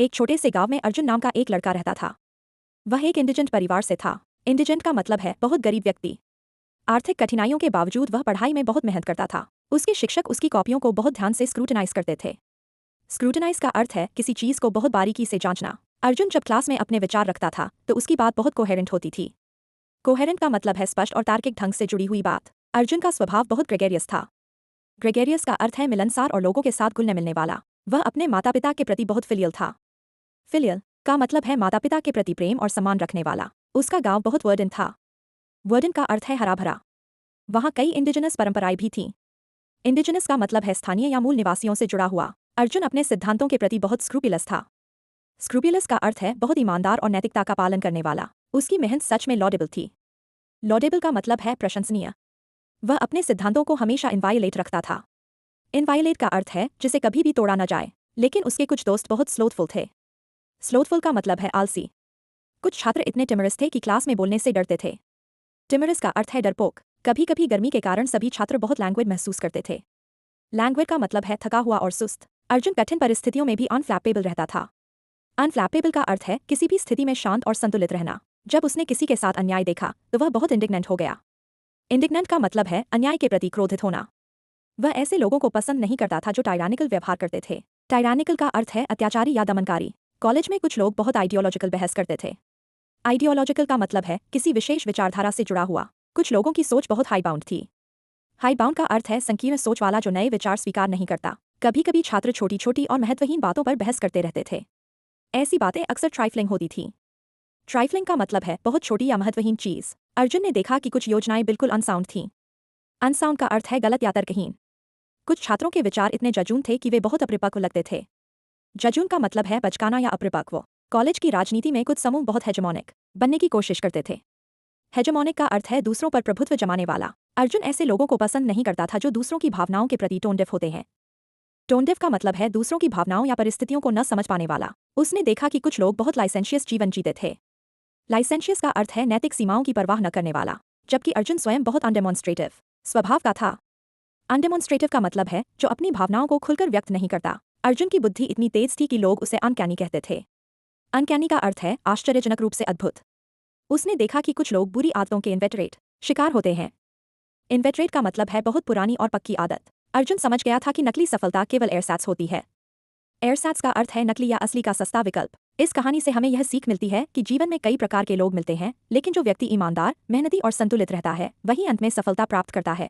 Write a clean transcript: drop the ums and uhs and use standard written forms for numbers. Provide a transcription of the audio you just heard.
एक छोटे से गांव में अर्जुन नाम का एक लड़का रहता था। वह एक इंडिजेंट परिवार से था। इंडिजेंट का मतलब है बहुत गरीब व्यक्ति। आर्थिक कठिनाइयों के बावजूद वह पढ़ाई में बहुत मेहनत करता था। उसके शिक्षक उसकी कॉपियों को बहुत ध्यान से स्क्रूटनाइज करते थे। स्क्रूटनाइज का अर्थ है किसी चीज को बहुत बारीकी से जांचना। अर्जुन जब क्लास में अपने विचार रखता था तो उसकी बात बहुत कोहेरेंट होती थी। कोहेरेंट का मतलब है स्पष्ट और तार्किक ढंग से जुड़ी हुई बात। अर्जुन का स्वभाव बहुत ग्रेगेरियस था। ग्रेगेरियस का अर्थ है मिलनसार और लोगों के साथ घुलने मिलने वाला। वह अपने माता पिता के प्रति बहुत फिलियल था। फिलियल का मतलब है माता पिता के प्रति प्रेम और सम्मान रखने वाला। उसका गांव बहुत वर्डन था। वर्डन का अर्थ है हरा भरा। वहाँ कई इंडिजिनस परंपराएं भी थीं। इंडिजिनस का मतलब है स्थानीय या मूल निवासियों से जुड़ा हुआ। अर्जुन अपने सिद्धांतों के प्रति बहुत स्क्रूपिलस था। स्क्रूपिलस का अर्थ है बहुत ईमानदार और नैतिकता का पालन करने वाला। उसकी मेहनत सच में लॉडेबल थी। लॉडेबल का मतलब है प्रशंसनीय। वह अपने सिद्धांतों को हमेशा इनवायलेट रखता था। इनवायलेट का अर्थ है जिसे कभी भी तोड़ा न जाए। लेकिन उसके कुछ दोस्त बहुत स्लोथफुल थे। स्लोथफुल का मतलब है आलसी। कुछ छात्र इतने टिमरस थे कि क्लास में बोलने से डरते थे। टिमरस का अर्थ है डरपोक। कभी कभी गर्मी के कारण सभी छात्र बहुत लैंग्वेज महसूस करते थे। लैंग्वेज का मतलब है थका हुआ और सुस्त। अर्जुन कठिन परिस्थितियों में भी अनफ्लैपेबल रहता था। अनफ्लैपेबल का अर्थ है किसी भी स्थिति में शांत और संतुलित रहना। जब उसने किसी के साथ अन्याय देखा तो वह बहुत इंडिग्नेंट हो गया। इंडिग्नेंट का मतलब है अन्याय के प्रति क्रोधित होना। वह ऐसे लोगों को पसंद नहीं करता था जो टायरानिकल व्यवहार करते थे। टायरानिकल का अर्थ है अत्याचारी या दमनकारी। कॉलेज में कुछ लोग बहुत आइडियोलॉजिकल बहस करते थे। आइडियोलॉजिकल का मतलब है किसी विशेष विचारधारा से जुड़ा हुआ। कुछ लोगों की सोच बहुत हाई बाउंड थी। हाई बाउंड का अर्थ है संकीर्ण सोच वाला जो नए विचार स्वीकार नहीं करता। कभी कभी छात्र छोटी छोटी और महत्वहीन बातों पर बहस करते रहते थे। ऐसी बातें अक्सर ट्राइफलिंग होती थीं। ट्राइफलिंग का मतलब है बहुत छोटी या महत्वहीन चीज। अर्जुन ने देखा कि कुछ योजनाएं बिल्कुल अनसाउंड थीं। अनसाउंड का अर्थ है गलत या तर्कहीन। कुछ छात्रों के विचार इतने जजून थे कि वे बहुत अपरिपक्व लगते थे। जजून का मतलब है बचकाना या अपरिपक्व। कॉलेज की राजनीति में कुछ समूह बहुत हेजेमोनिक बनने की कोशिश करते थे। हेजेमोनिक का अर्थ है दूसरों पर प्रभुत्व जमाने वाला। अर्जुन ऐसे लोगों को पसंद नहीं करता था जो दूसरों की भावनाओं के प्रति टोन डेफ होते हैं। टोन डेफ का मतलब है दूसरों की भावनाओं या परिस्थितियों को न समझ पाने वाला। उसने देखा कि कुछ लोग बहुत लाइसेंशियस जीवन जीते थे। लाइसेंशियस का अर्थ है नैतिक सीमाओं की परवाह न करने वाला। जबकि अर्जुन स्वयं बहुत अनडेमोन्स्ट्रेटिव स्वभाव का था। अनडेमोन्स्ट्रेटिव का मतलब है जो अपनी भावनाओं को खुलकर व्यक्त नहीं करता। अर्जुन की बुद्धि इतनी तेज थी कि लोग उसे अनकैनी कहते थे। अनकैनी का अर्थ है आश्चर्यजनक रूप से अद्भुत। उसने देखा कि कुछ लोग बुरी आदतों के इन्वेटरेट शिकार होते हैं। इन्वेटरेट का मतलब है बहुत पुरानी और पक्की आदत। अर्जुन समझ गया था कि नकली सफलता केवल एयरसैट्स होती है। एयरसैट्स का अर्थ है नकली या असली का सस्ता विकल्प। इस कहानी से हमें यह सीख मिलती है कि जीवन में कई प्रकार के लोग मिलते हैं, लेकिन जो व्यक्ति ईमानदार, मेहनती और संतुलित रहता है वही अंत में सफलता प्राप्त करता है।